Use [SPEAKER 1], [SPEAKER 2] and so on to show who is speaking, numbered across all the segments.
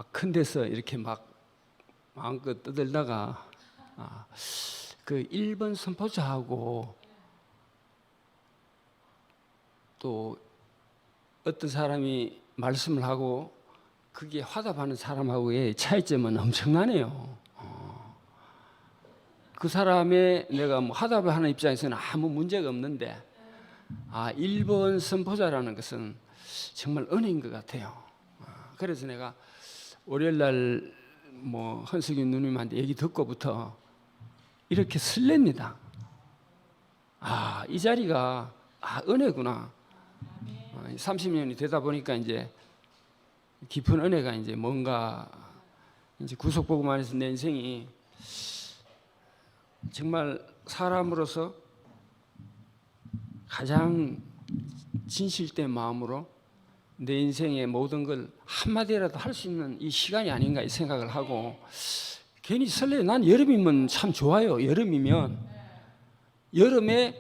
[SPEAKER 1] 막 큰 데서 이렇게 막 마음껏 떠들다가 그 1번 선포자하고 또 어떤 사람이 말씀을 하고 그게 화답하는 사람하고의 차이점은 엄청나네요. 그 사람의 내가 뭐 화답을 하는 입장에서는 아무 문제가 없는데 1번 선포자라는 것은 정말 은혜인 것 같아요. 그래서 내가 월요일날 뭐 헌석이 누님한테 얘기 듣고부터 이렇게 설렙니다. 이 자리가 은혜구나. 30년이 되다 보니까 이제 깊은 은혜가 이제 뭔가 이제 구속복음 안에서 내 인생이 정말 사람으로서 가장 진실된 마음으로 내 인생의 모든 걸 한마디라도 할 수 있는 이 시간이 아닌가 이 생각을 하고 괜히 설레요. 난 여름이면 참 좋아요. 여름이면 여름에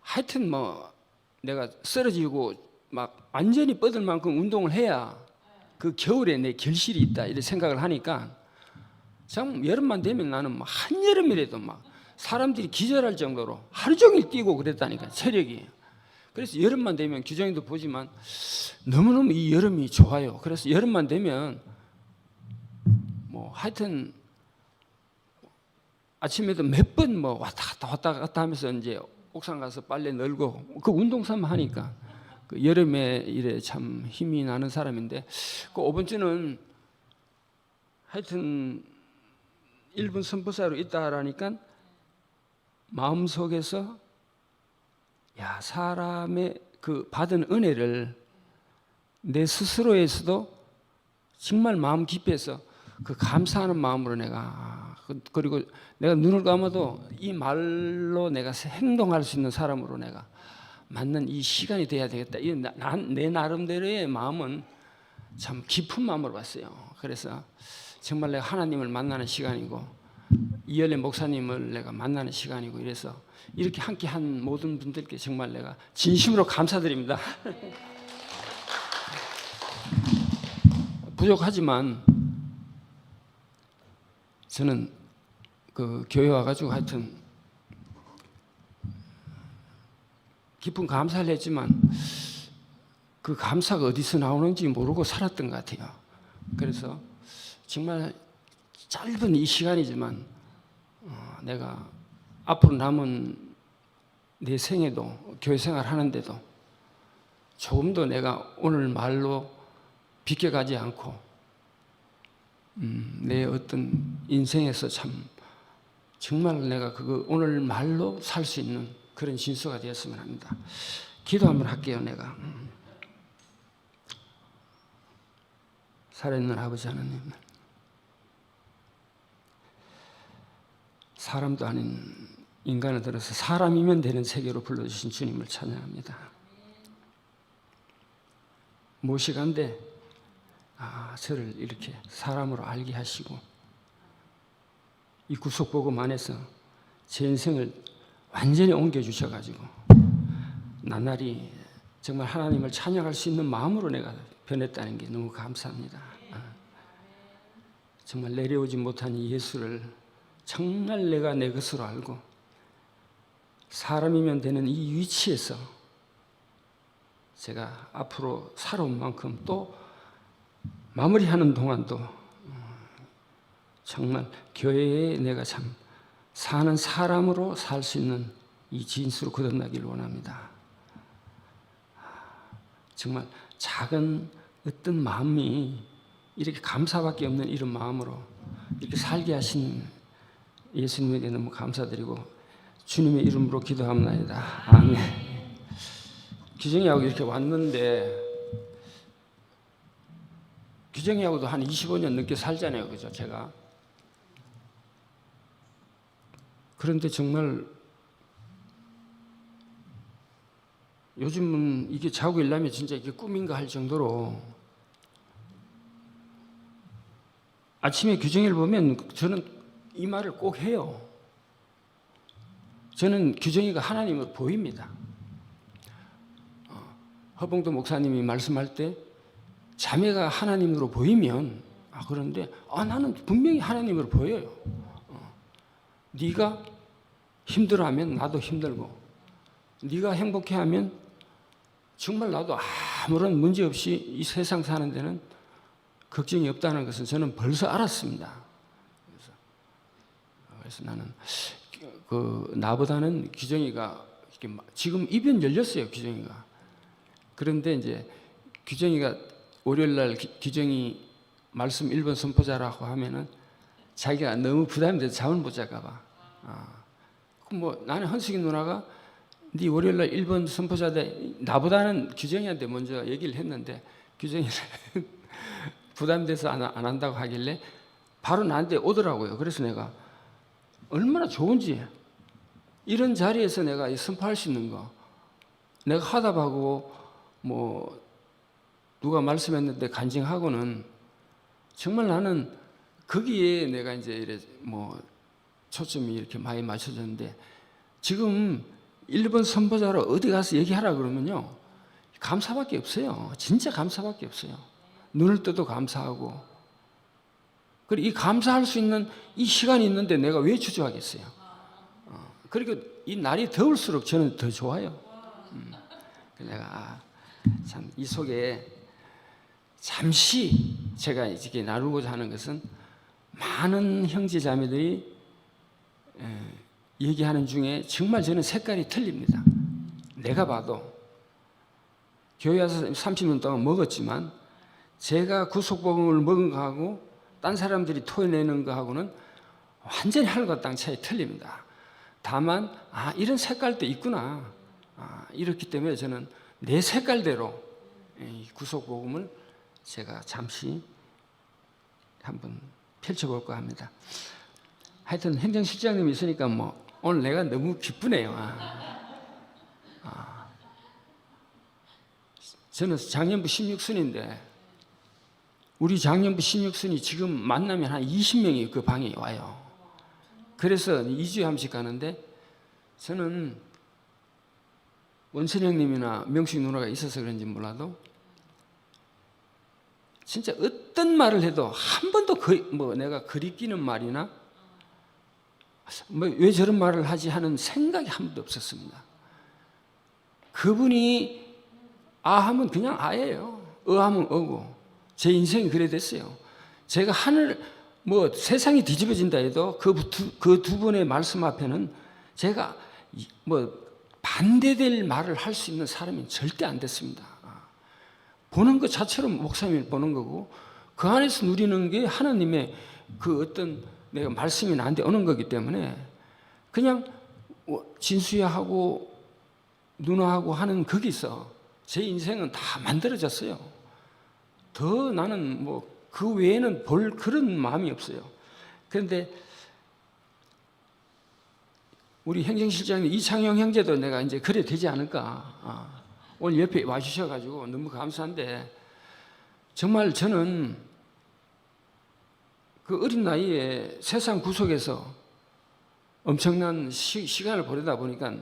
[SPEAKER 1] 하여튼 뭐 내가 쓰러지고 막 완전히 뻗을 만큼 운동을 해야 그 겨울에 내 결실이 있다 이런 생각을 하니까 참 여름만 되면 나는 막 한여름이라도 막 사람들이 기절할 정도로 하루 종일 뛰고 그랬다니까 체력이. 그래서 여름만 되면 규정이도 보지만 너무너무 이 여름이 좋아요. 그래서 여름만 되면 뭐 하여튼 아침에도 몇 번 뭐 왔다 갔다 하면서 이제 옥상 가서 빨래 널고 그 운동 삼아 하니까 그 여름에 이래 참 힘이 나는 사람인데 그 5번 주는 하여튼 1번 선포사로 있다라니까 마음속에서 사람의 그 받은 은혜를 내 스스로에서도 정말 마음 깊이에서 그 감사하는 마음으로 내가 그리고 내가 눈을 감아도 이 말로 내가 행동할 수 있는 사람으로 내가 맞는 이 시간이 돼야 되겠다. 내 나름대로의 마음은 참 깊은 마음으로 봤어요. 그래서 정말 내가 하나님을 만나는 시간이고 이열의 목사님을 내가 만나는 시간이고 이래서 이렇게 함께 한 모든 분들께 정말 내가 진심으로 감사드립니다. 부족하지만 저는 그 교회 와가지고 하여튼 깊은 감사를 했지만 그 감사가 어디서 나오는지 모르고 살았던 것 같아요. 그래서 정말 짧은 이 시간이지만 내가 앞으로 남은 내 생에도 교회 생활 하는데도 조금 더 내가 오늘 말로 비껴가지 않고 내 어떤 인생에서 참 정말 내가 그거 오늘 말로 살 수 있는 그런 진수가 되었으면 합니다. 기도 한번 할게요. 내가 살아있는 아버지 하나님, 사람도 아닌 인간을 들어서 사람이면 되는 세계로 불러주신 주님을 찬양합니다. 무시간데 저를 이렇게 사람으로 알게 하시고 이 구속복음 안에서 제 인생을 완전히 옮겨주셔가지고 나날이 정말 하나님을 찬양할 수 있는 마음으로 내가 변했다는 게 너무 감사합니다. 정말 내려오지 못한 이 예수를 정말 내가 내 것으로 알고 사람이면 되는 이 위치에서 제가 앞으로 살아온 만큼 또 마무리하는 동안도 정말 교회에 내가 참 사는 사람으로 살 수 있는 이 진수로 거듭나기를 원합니다. 정말 작은 어떤 마음이 이렇게 감사밖에 없는 이런 마음으로 이렇게 살게 하신 예수님에게 너무 감사드리고 주님의 이름으로 기도합니다. 아멘. 규정이하고 이렇게 왔는데 규정이하고도 한 25년 넘게 살잖아요. 그죠? 제가. 그런데 정말 요즘은 이게 자고 일하면 진짜 이게 꿈인가 할 정도로 아침에 규정이를 보면 저는 이 말을 꼭 해요. 저는 규정이가 하나님으로 보입니다. 허봉도 목사님이 말씀할 때 자매가 하나님으로 보이면 그런데 나는 분명히 하나님으로 보여요. 네가 힘들어하면 나도 힘들고 네가 행복해하면 정말 나도 아무런 문제 없이 이 세상 사는 데는 걱정이 없다는 것은 저는 벌써 알았습니다. 그래서 나는 나보다는 규정이가 지금 입은 열렸어요. 규정이가. 그런데 이제 규정이가 월요일날 규정이 말씀 1번 선포자라고 하면은 자기가 너무 부담이 돼서 잠을 못 잘까봐. 그럼 뭐 나는 헌숙이 누나가 네 월요일날 1번 선포자인데 나보다는 규정이한테 먼저 얘기를 했는데 규정이는 부담돼서 안 한다고 하길래 바로 나한테 오더라고요. 그래서 내가 얼마나 좋은지 이런 자리에서 내가 선포할 수 있는 거 내가 화답하고 뭐 누가 말씀했는데 간증하고는 정말 나는 거기에 내가 이제 이래 뭐 초점이 이렇게 많이 맞춰졌는데 지금 1번 선포자로 어디 가서 얘기하라 그러면요 감사밖에 없어요. 진짜 감사밖에 없어요. 눈을 떠도 감사하고 그리고 이 감사할 수 있는 이 시간이 있는데 내가 왜 주저하겠어요. 그리고 이 날이 더울수록 저는 더 좋아요. 내가 참 이 속에 잠시 제가 이렇게 나누고자 하는 것은 많은 형제 자매들이 얘기하는 중에 정말 저는 색깔이 틀립니다. 내가 봐도 교회 와서 30년 동안 먹었지만 제가 구속복음을 먹은 거하고 딴 사람들이 토해내는 거하고는 완전히 하늘과 땅 차이 틀립니다. 다만 이런 색깔도 있구나. 이렇기 때문에 저는 내 색깔대로 이 구속복음을 제가 잠시 한번 펼쳐볼까 합니다. 하여튼 행정실장님이 있으니까 뭐 오늘 내가 너무 기쁘네요. 저는 장년부 16순인데 우리 장년부 16순이 지금 만나면 한 20명이 그 방에 와요. 그래서 2주에 한 번씩 가는데 저는 원천 형님이나 명식 누나가 있어서 그런지 몰라도 진짜 어떤 말을 해도 한 번도 내가 그리끼는 말이나 왜 저런 말을 하지 하는 생각이 한 번도 없었습니다. 그분이 하면 그냥 아예요. 하면 어고. 제 인생이 그래 됐어요. 제가 세상이 뒤집어진다 해도 그 두 분의 말씀 앞에는 제가 반대될 말을 할 수 있는 사람이 절대 안 됐습니다. 보는 것 자체로 목사님을 보는 거고 그 안에서 누리는 게 하나님의 그 어떤 내가 말씀이 나한테 오는 거기 때문에 그냥 진수야하고 누나하고 하는 거기서 제 인생은 다 만들어졌어요. 더 나는 그 외에는 볼 그런 마음이 없어요. 그런데 우리 행정실장님 이창용 형제도 내가 이제 그래 되지 않을까. 오늘 옆에 와주셔가지고 너무 감사한데 정말 저는 그 어린 나이에 세상 구석에서 엄청난 시간을 보내다 보니까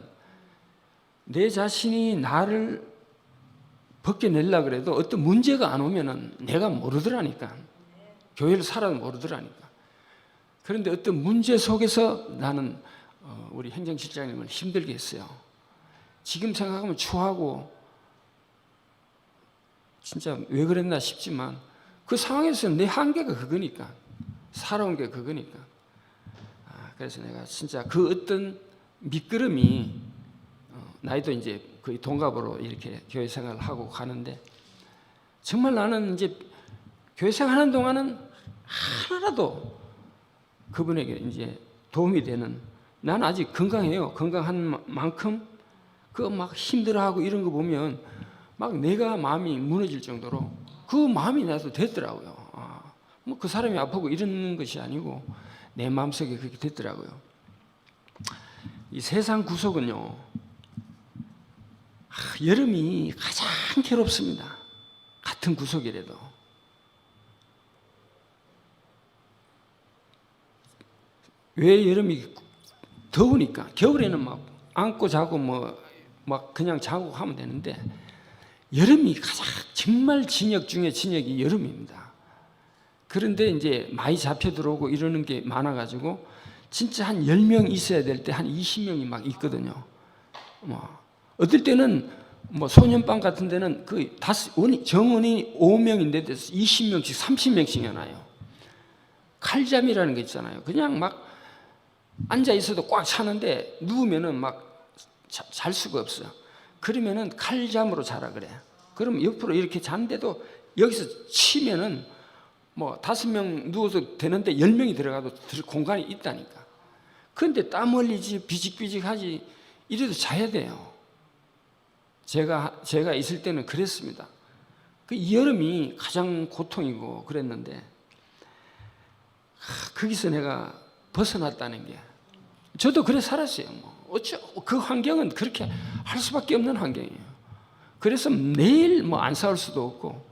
[SPEAKER 1] 내 자신이 나를 벗겨내려고 그래도 어떤 문제가 안 오면은 내가 모르더라니까. 교회를 살아도 모르더라니까. 그런데 어떤 문제 속에서 나는 우리 행정실장님을 힘들게 했어요. 지금 생각하면 추하고 진짜 왜 그랬나 싶지만 그 상황에서는 내 한계가 그거니까. 살아온 게 그거니까. 그래서 내가 진짜 그 어떤 밑거름이 나이도 이제 거의 동갑으로 이렇게 교회 생활을 하고 가는데 정말 나는 이제 교회 생활하는 동안은 하나라도 그분에게 이제 도움이 되는 나는 아직 건강해요. 건강한 만큼 그 막 힘들어하고 이런 거 보면 막 내가 마음이 무너질 정도로 그 마음이 나도 됐더라고요. 그 사람이 아프고 이런 것이 아니고 내 마음속에 그렇게 됐더라고요. 이 세상 구속은요. 여름이 가장 괴롭습니다. 같은 구속이라도. 왜 여름이 더우니까 겨울에는 막 안고 자고 막 그냥 자고 하면 되는데 여름이 가장 정말 진역 중에 진역이 여름입니다. 그런데 이제 많이 잡혀 들어오고 이러는 게 많아가지고 진짜 한 10명 있어야 될 때 한 20명이 막 있거든요. 어떨 때는 소년방 같은 데는 정원이 5명인데 20명씩 30명씩 나요. 칼잠이라는 게 있잖아요. 그냥 막 앉아 있어도 꽉 차는데 누우면은 막 잘 수가 없어요. 그러면은 칼잠으로 자라 그래. 그럼 옆으로 이렇게 자는데도 여기서 치면은 5명 누워서 되는데 10명이 들어가도 공간이 있다니까. 그런데 땀 흘리지 비직비직하지 이래도 자야 돼요. 제가 있을 때는 그랬습니다. 이 여름이 가장 고통이고 그랬는데 거기서 내가 벗어났다는 게 저도 그래 살았어요. 그 환경은 그렇게 할 수밖에 없는 환경이에요. 그래서 매일 안 싸울 수도 없고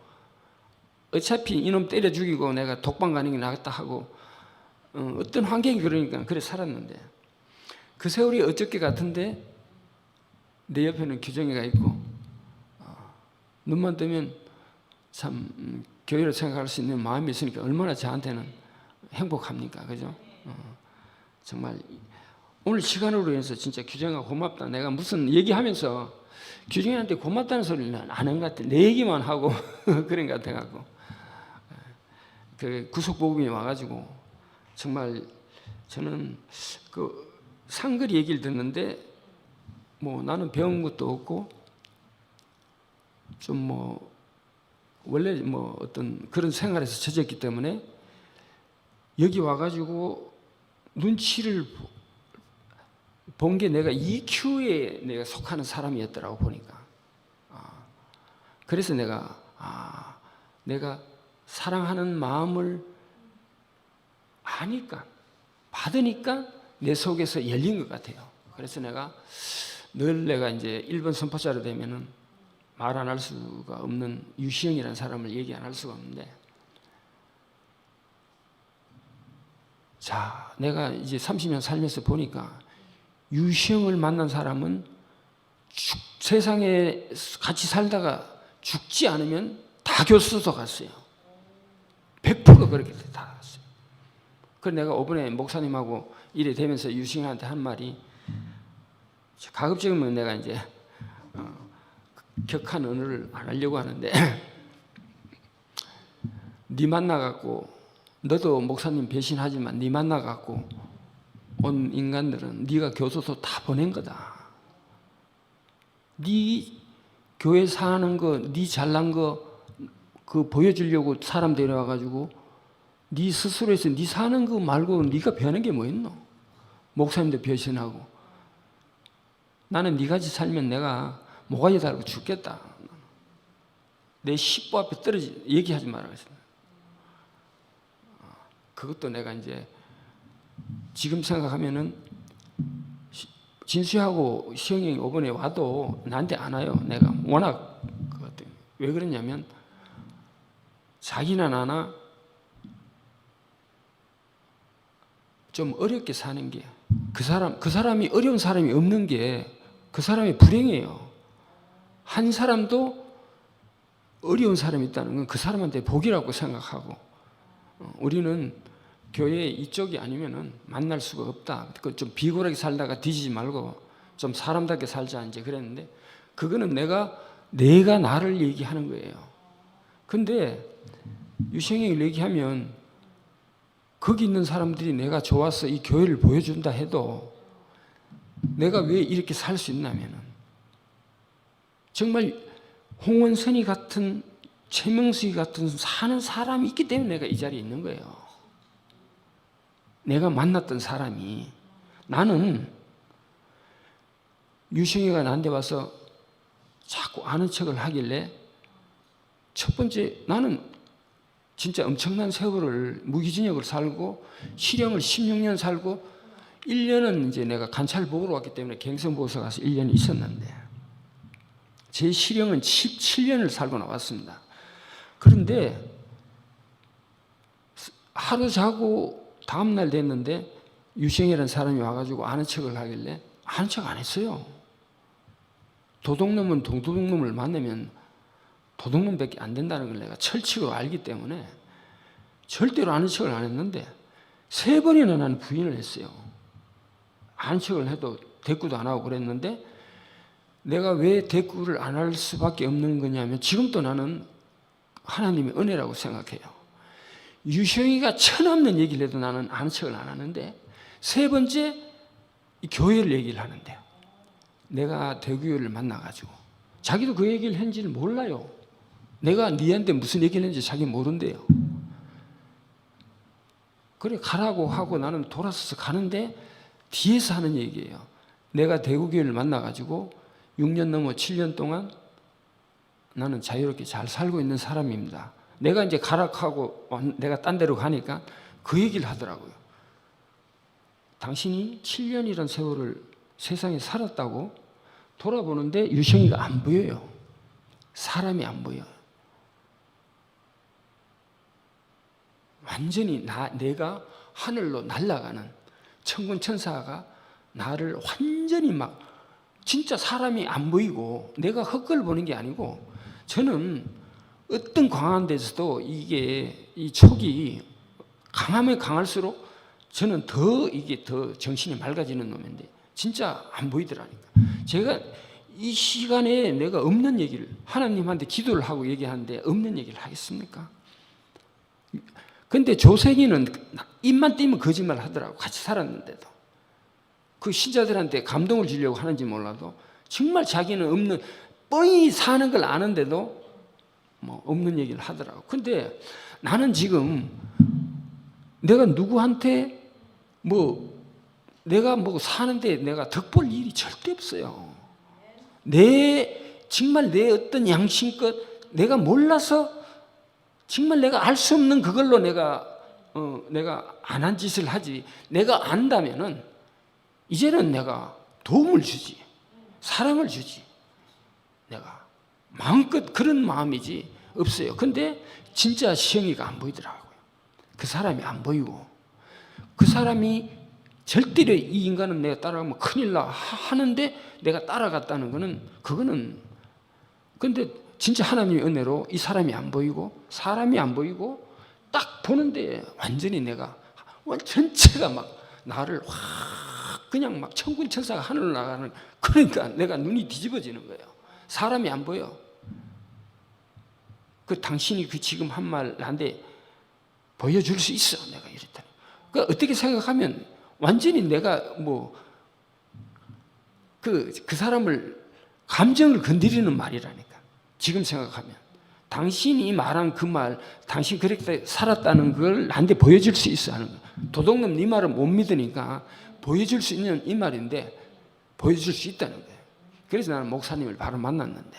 [SPEAKER 1] 어차피 이놈 때려 죽이고 내가 독방 가는 게 나겠다 하고 어떤 환경이 그러니까 그래 살았는데 그 세월이 어저께 같은데 내 옆에는 규정이가 있고 눈만 뜨면 참 교회를 생각할 수 있는 마음이 있으니까 얼마나 저한테는 행복합니까? 그죠? 정말 오늘 시간으로 인해서 진짜 규정이가 고맙다. 내가 무슨 얘기하면서 규정이한테 고맙다는 소리는 안 하는 것 같아. 내 얘기만 하고 그런 것 같아갖고 그 구속복음이 와가지고 정말 저는 그 상거리 얘기를 듣는데 나는 배운 것도 없고 좀 원래 어떤 그런 생활에서 젖었기 때문에 여기 와가지고 눈치를 본 게 내가 EQ에 내가 속하는 사람이었더라고 보니까. 그래서 내가 사랑하는 마음을 아니까 받으니까 내 속에서 열린 것 같아요. 그래서 내가 이제 1번 선포자로 되면은 말 안 할 수가 없는 유시영이라는 사람을 얘기 안 할 수가 없는데, 자, 내가 이제 30년 살면서 보니까 유시영을 만난 사람은 세상에 같이 살다가 죽지 않으면 다 교수소 갔어요. 100% 그렇게 다 갔어요. 그래서 내가 이번에 목사님하고 일이 되면서 유시영한테 한 말이, 가급적이면 내가 이제 격한 언어를 안 하려고 하는데 네 만나갖고, 너도 목사님 배신하지만 네 만나갖고 온 인간들은 네가 교도소 다 보낸 거다. 네 교회 사는 거, 네 잘난 거 그 보여주려고 사람 데려와가지고 네 스스로 해서 네 사는 거 말고 네가 변한 게 뭐 있노? 목사님도 배신하고. 나는 네같이 살면 내가 모가지 달고 죽겠다. 내 십보 앞에 떨어지 얘기하지 마라 그랬어요. 그것도 내가 이제 지금 생각하면은 진수하고 시영이 이번에 와도 나한테 안 와요. 내가 워낙 왜 그러냐면 자기나 나나 좀 어렵게 사는 게 그 사람이 어려운 사람이 없는 게 그 사람의 불행이에요. 한 사람도 어려운 사람이 있다는 건 그 사람한테 복이라고 생각하고, 우리는 교회 이쪽이 아니면은 만날 수가 없다. 좀 비굴하게 살다가 뒤지지 말고 좀 사람답게 살자 이제 그랬는데, 그거는 내가 나를 얘기하는 거예요. 근데 유시영이 얘기하면 거기 있는 사람들이 내가 좋아서 이 교회를 보여준다 해도 내가 왜 이렇게 살 수 있냐면은 정말 홍원선이 같은, 최명숙이 같은 사는 사람이 있기 때문에 내가 이 자리에 있는 거예요. 내가 만났던 사람이. 나는 유시영이가 나한테 와서 자꾸 아는 척을 하길래, 첫 번째 나는 진짜 엄청난 세월을 무기징역을 살고 실형을 16년 살고 1년은 이제 내가 관찰 보고로 왔기 때문에 갱성보호소 가서 1년 있었는데 제 실형은 17년을 살고 나왔습니다. 그런데 하루 자고 다음날 됐는데 유시영이라는 사람이 와가지고 아는 척을 하길래 아는 척 안 했어요. 도둑놈은 도둑놈을 만나면 도둑놈밖에 안 된다는 걸 내가 철칙으로 알기 때문에 절대로 아는 척을 안 했는데 3번이나 나는 부인을 했어요. 아는 척을 해도 대꾸도 안 하고 그랬는데 내가 왜 대꾸를 안 할 수밖에 없는 거냐면 지금도 나는 하나님의 은혜라고 생각해요. 유시영이가 천없는 얘기를 해도 나는 아는 척을 안 하는데 3번째 이 교회를 얘기를 하는데요. 내가 대구교회를 만나가지고 자기도 그 얘기를 했는지를 몰라요. 내가 니한테 무슨 얘기를 했는지 자기 모른대요. 그래 가라고 하고 나는 돌아서서 가는데 뒤에서 하는 얘기예요. 내가 대구교회를 만나가지고 6년 넘어 7년 동안 나는 자유롭게 잘 살고 있는 사람입니다. 내가 이제 가락하고 내가 딴 데로 가니까 그 얘기를 하더라고요. 당신이 7년이란 세월을 세상에 살았다고 돌아보는데 유시영이가 안 보여요. 사람이 안 보여요. 완전히 내가 하늘로 날아가는 천군 천사가 나를 완전히 막 진짜 사람이 안 보이고 내가 헛걸 보는 게 아니고 저는 어떤 강한 데서도 이게 이 촉이 강하면 강할수록 저는 이게 더 정신이 맑아지는 놈인데 진짜 안 보이더라니까. 제가 이 시간에 내가 없는 얘기를 하나님한테 기도를 하고 얘기하는데 없는 얘기를 하겠습니까? 근데 조생이는 입만 띄면 거짓말 하더라고. 같이 살았는데도. 그 신자들한테 감동을 주려고 하는지 몰라도 정말 자기는 없는 뻔히 사는 걸 아는데도 뭐 없는 얘기를 하더라고. 근데 나는 지금 내가 누구한테 내가 사는데 내가 덕볼 일이 절대 없어요. 정말 내 어떤 양심껏 내가 몰라서 정말 내가 알 수 없는 그걸로 내가 안 한 짓을 하지. 내가 안다면은 이제는 내가 도움을 주지. 사랑을 주지. 내가 마음껏 그런 마음이지 없어요. 근데 진짜 시영이가 안 보이더라고요. 그 사람이 안 보이고 그 사람이 절대로 이 인간은 내가 따라가면 큰일 나 하는데 내가 따라갔다는 거는 그거는 근데 진짜 하나님의 은혜로 이 사람이 안 보이고 사람이 안 보이고 딱 보는데 완전히 내가 전체가 막 나를 확 그냥 막 천군 천사가 하늘로 나가는 그러니까 내가 눈이 뒤집어지는 거예요. 사람이 안 보여. 그 당신이 그 지금 한 말 나한테 보여줄 수 있어. 내가 이랬더니. 그러니까 어떻게 생각하면 완전히 내가 그 사람을 감정을 건드리는 말이라니까. 지금 생각하면 당신이 말한 그 말, 당신 그렇게 살았다는 걸 나한테 보여줄 수 있어 하는 거야. 도둑놈 네 말을 못 믿으니까 보여줄 수 있는 이 말인데 보여줄 수 있다는 거예요. 그래서 나는 목사님을 바로 만났는데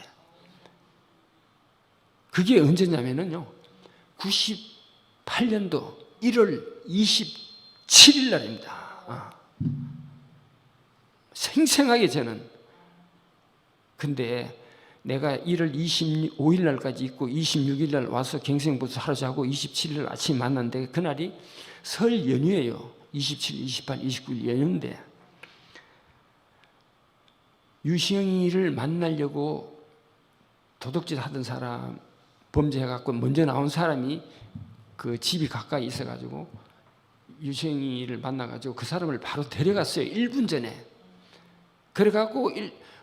[SPEAKER 1] 그게 언제냐면요 98년도 1월 27일 날입니다. 생생하게 저는 근데 내가 1월 25일 날까지 있고 26일 날 와서 갱생부터 하루 자고 27일 날 아침에 만났는데 그날이 설 연휴예요. 27, 28, 29일 연휴인데 유시영이를 만나려고 도둑질 하던 사람 범죄해갖고 먼저 나온 사람이 그 집이 가까이 있어가지고 유시영이를 만나가지고 그 사람을 바로 데려갔어요. 1분 전에. 그래갖고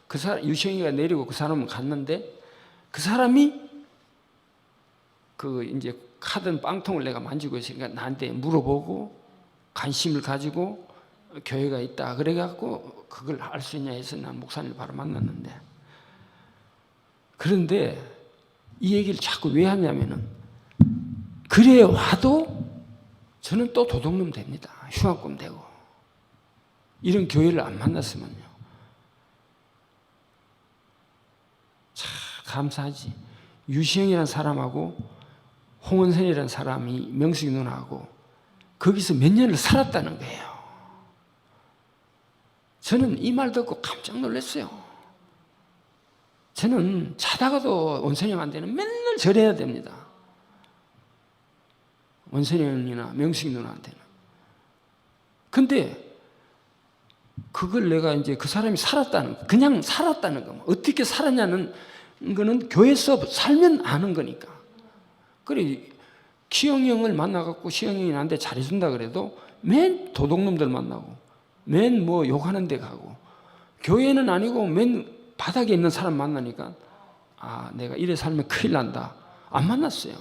[SPEAKER 1] 그 사람 유시영이가 내리고 그 사람은 갔는데 그 사람이 그 이제 카든 빵통을 내가 만지고 있으니까 나한테 물어보고 관심을 가지고 교회가 있다 그래갖고 그걸 알 수 있냐 해서 난 목사님을 바로 만났는데 그런데 이 얘기를 자꾸 왜 하냐면은 그래 와도 저는 또 도둑놈 됩니다. 흉악범 되고 이런 교회를 안 만났으면요. 참 감사하지. 유시영이라는 사람하고 홍은선이라는 사람이 명숙이 누나하고 거기서 몇 년을 살았다는 거예요. 저는 이 말 듣고 깜짝 놀랐어요. 저는 자다가도 원선형한테는 맨날 절해야 됩니다. 원선형이나 명숙이 누나한테는. 근데 그걸 내가 이제 그 사람이 그냥 살았다는 거. 어떻게 살았냐는 거는 교회에서 살면 아는 거니까. 그래, 시영이 형을 만나갖고 시영이 형이 나한테 잘해준다 그래도 맨 도둑놈들 만나고 맨 뭐 욕하는 데 가고, 교회는 아니고 맨 바닥에 있는 사람 만나니까 아, 내가 이래 살면 큰일 난다. 안 만났어요.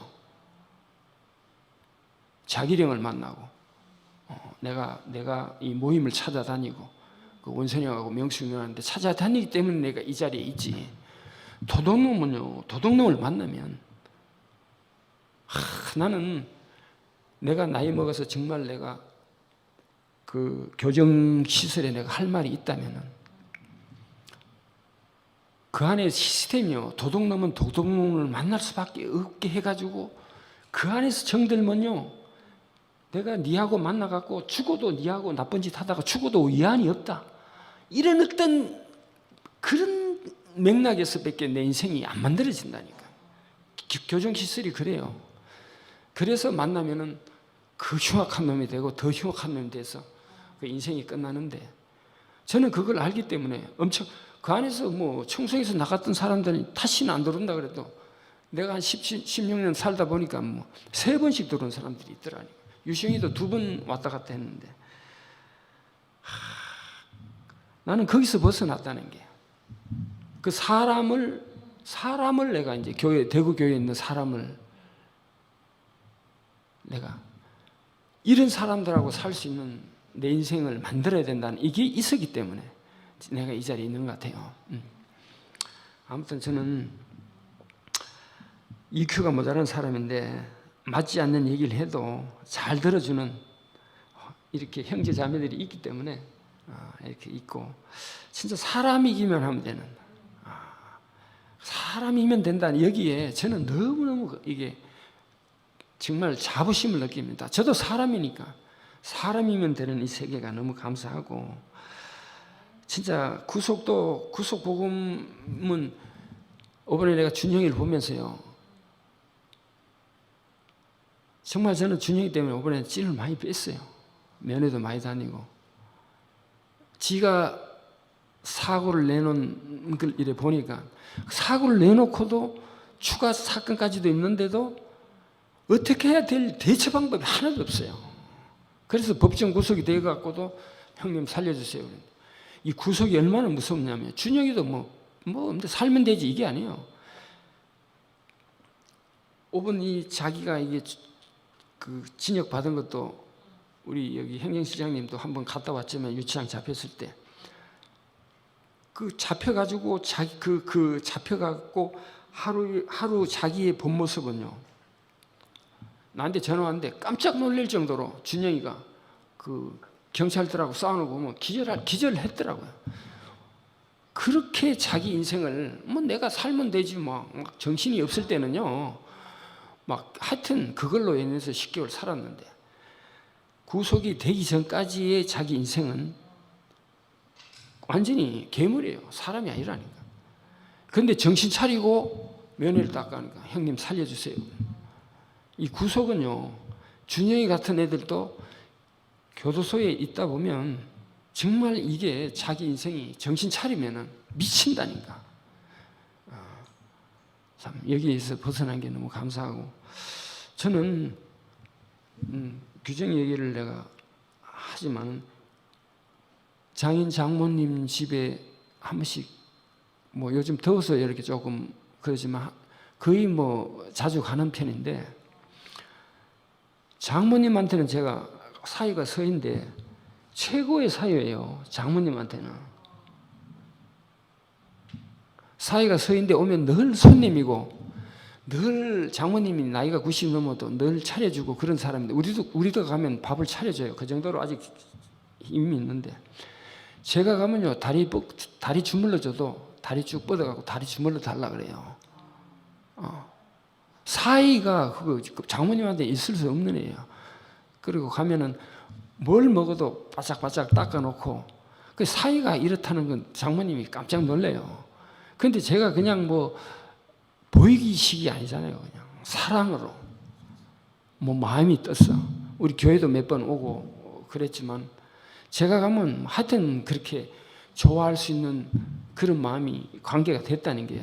[SPEAKER 1] 자기령을 만나고, 내가 이 모임을 찾아다니고, 그 원선형하고 명수형한테 찾아다니기 때문에 내가 이 자리에 있지. 도둑놈은요, 도둑놈을 만나면, 나는 내가 나이 먹어서 정말 내가 그 교정시설에 내가 할 말이 있다면은, 그 안에 시스템이요, 도둑놈은 도둑놈을 만날 수밖에 없게 해가지고, 그 안에서 정들면요, 내가 니하고 만나갖고 죽어도 니하고 나쁜 짓 하다가 죽어도 위안이 없다. 이런 어떤 그런 맥락에서 밖에 내 인생이 안 만들어진다니까. 교정시설이 그래요. 그래서 만나면은 그 흉악한 놈이 되고 더 흉악한 놈이 돼서 그 인생이 끝나는데, 저는 그걸 알기 때문에 엄청 그 안에서 뭐 청소에서 나갔던 사람들이 다시는 안 들어온다 그래도 내가 한 16년 살다 보니까 뭐 3번씩 들어온 사람들이 있더라니까. 유시영이도 2번 왔다 갔다 했는데, 나는 거기서 벗어났다는 게, 그 사람을 내가 이제 대구 교회에 있는 사람을 내가 이런 사람들하고 살 수 있는 내 인생을 만들어야 된다는 이게 있었기 때문에 내가 이 자리에 있는 것 같아요. 아무튼 저는 EQ가 모자란 사람인데 맞지 않는 얘기를 해도 잘 들어주는 이렇게 형제 자매들이 있기 때문에 이렇게 있고, 진짜 사람이 이기면 하면 되는, 사람이면 된다는 여기에 저는 너무너무 이게 정말 자부심을 느낍니다. 저도 사람이니까 사람이면 되는 이 세계가 너무 감사하고, 진짜 구속복음은 이번에 내가 준영이를 보면서요, 정말 저는 준영이 때문에 이번에 찔을 많이 뺐어요. 면회도 많이 다니고. 지가 사고를 내놓은 걸 이래 보니까, 사고를 내놓고도 추가 사건까지도 있는데도 어떻게 해야 될 대처 방법이 하나도 없어요. 그래서 법정 구속이 돼갖고도 형님 살려주세요. 이 구속이 얼마나 무섭냐면, 준영이도 살면 되지 이게 아니에요. 5번 이 자기가 이게 그 징역 받은 것도 우리 여기 행정시장님도 한번 갔다 왔지만, 유치장 잡혔을 때 그 잡혀가지고 잡혀갖고 하루 자기의 본 모습은요, 나한테 전화 왔는데 깜짝 놀랄 정도로 준영이가 그 경찰들하고 싸우는 거 보면 기절했더라고요. 그렇게 자기 인생을 내가 살면 되지 막 정신이 없을 때는요, 막 하여튼 그걸로 인해서 10개월 살았는데, 구속이 되기 전까지의 자기 인생은 완전히 괴물이에요. 사람이 아니라니까. 그런데 정신 차리고 면회를 딱 가니까 형님 살려주세요. 이 구속은요, 준영이 같은 애들도 교도소에 있다 보면 정말 이게 자기 인생이 정신 차리면은 미친다니까. 참 여기에서 벗어난 게 너무 감사하고, 저는 규정 얘기를 내가 하지만 장인 장모님 집에 한 번씩 요즘 더워서 이렇게 조금 그러지만 거의 자주 가는 편인데, 장모님한테는 제가 사이가 서인데 최고의 사이예요. 장모님한테는 사이가 서인데 오면 늘 손님이고, 늘 장모님이 나이가 90 넘어도 늘 차려주고 그런 사람인데, 우리도 가면 밥을 차려줘요. 그 정도로 아직 힘이 있는데, 제가 가면요, 다리 주물러줘도 다리 쭉 뻗어가고 다리 주물러 달라 그래요. 사이가 장모님한테 있을 수 없는 애예요. 그리고 가면은 뭘 먹어도 바짝바짝 닦아놓고, 그 사이가 이렇다는 건 장모님이 깜짝 놀래요. 근데 제가 그냥 보이기식이 아니잖아요. 그냥 사랑으로 마음이 떴어. 우리 교회도 몇 번 오고 그랬지만, 제가 가면 하여튼 그렇게 좋아할 수 있는 그런 마음이 관계가 됐다는 게,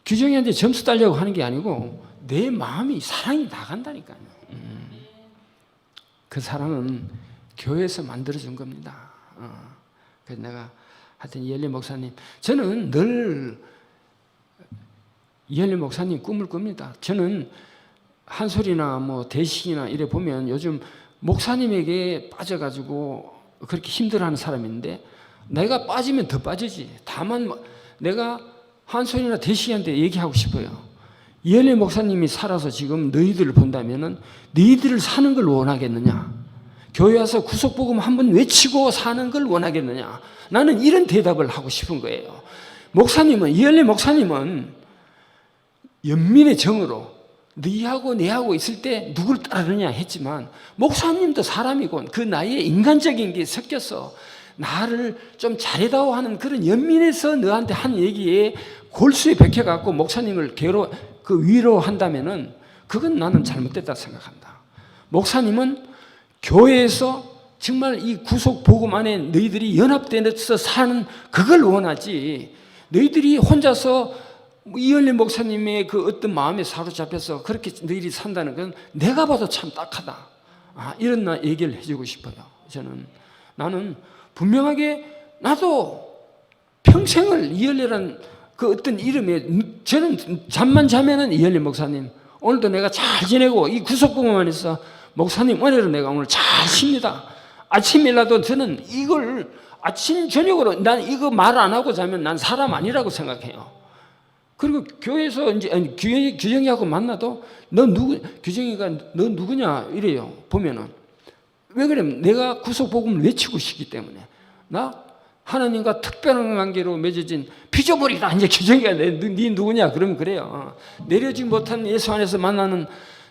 [SPEAKER 1] 규정이한테 점수 따려고 하는 게 아니고 내 마음이 사랑이 나간다니까요. 그 사랑은 교회에서 만들어준 겁니다. 그래서 내가 하여튼 이엘리 목사님, 저는 늘 이엘리 목사님 꿈을 꿉니다. 저는 한솔이나 뭐 대식이나 이래 보면 요즘 목사님에게 빠져가지고 그렇게 힘들어하는 사람인데 내가 빠지면 더 빠지지. 다만 내가 한솔이나 대식이한테 얘기하고 싶어요. 이엘리 목사님이 살아서 지금 너희들을 본다면은 너희들을 사는 걸 원하겠느냐? 교회 와서 구속복음 한번 외치고 사는 걸 원하겠느냐? 나는 이런 대답을 하고 싶은 거예요. 목사님은, 이엘리 목사님은 연민의 정으로 너희하고 내하고 있을 때 누굴 따르느냐 했지만 목사님도 사람이고 그 나이에 인간적인 게 섞여서 나를 좀 잘해다오 하는 그런 연민에서 너한테 한 얘기에 골수에 박혀갖고 목사님을 위로한다면은 그건 나는 잘못됐다 생각한다. 목사님은 교회에서 정말 이 구속 복음 안에 너희들이 연합돼서 사는 그걸 원하지. 너희들이 혼자서 이엘리 목사님의 그 어떤 마음에 사로잡혀서 그렇게 너희들이 산다는 건 내가 봐도 참 딱하다. 이런 얘기를 해주고 싶어요. 나는 분명하게 나도 평생을 이엘리라는 그 어떤 이름에 저는 잠만 자면은 이엘리 목사님 오늘도 내가 잘 지내고 이 구속복음 안에서 목사님 은혜로 내가 오늘 잘 쉽니다. 아침이라도 저는 이걸 아침 저녁으로 난 이거 말 안 하고 자면 난 사람 아니라고 생각해요. 그리고 교회에서 이제 규정이하고 만나도 규정이가 너 누구냐 이래요. 보면은 왜 그러면 내가 구속복음을 외치고 싶기 때문에 나 하나님과 특별한 관계로 맺어진 피조물이다. 이제 규정이가 네 누구냐 그러면 그래요. 내려지 못한 예수 안에서 만나는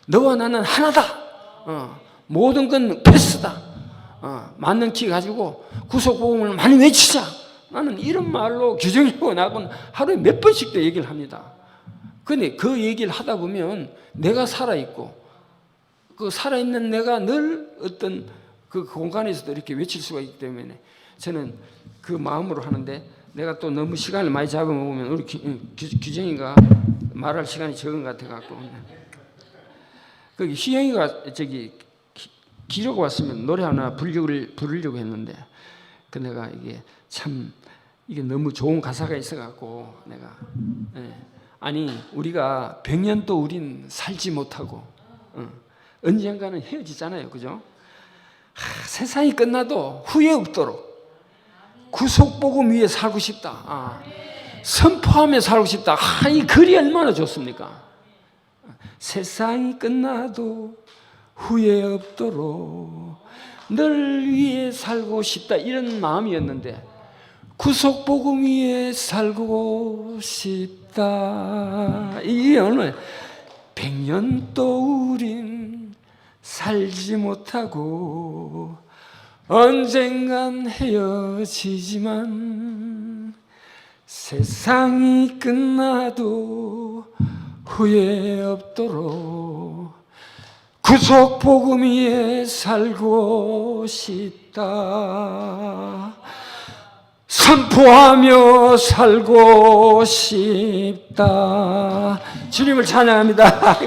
[SPEAKER 1] 너와 나는 하나다. 모든 건 패스다. 맞는 키 가지고 구속복음을 많이 외치자. 나는 이런 말로 규정이고 나하고는 하루에 몇 번씩도 얘기를 합니다. 근데 그 얘기를 하다 보면 내가 살아있고 그 살아있는 내가 늘 어떤 그 공간에서도 이렇게 외칠 수가 있기 때문에 저는 그 마음으로 하는데 내가 또 너무 시간을 많이 잡아먹으면 우리 규정이가 말할 시간이 적은 것 같아갖고 그 희영이가 기록 왔으면 노래 하나 부르려고 했는데 그 내가 이게 너무 좋은 가사가 있어갖고 내가 아니 우리가 100년 또 우린 살지 못하고 언젠가는 헤어지잖아요, 그죠? 세상이 끝나도 후회 없도록 구속복음 위에 살고 싶다. 선포하며 살고 싶다. 이 글이 얼마나 좋습니까? 세상이 끝나도 후회 없도록 널 위해 살고 싶다. 이런 마음이었는데 구속복음 위에 살고 싶다. 이게 얼마나 100년 또 우린 살지 못하고 언젠간 헤어지지만 세상이 끝나도 후회 없도록 구속복음 위에 살고 싶다. 선포하며 살고 싶다. 주님을 찬양합니다.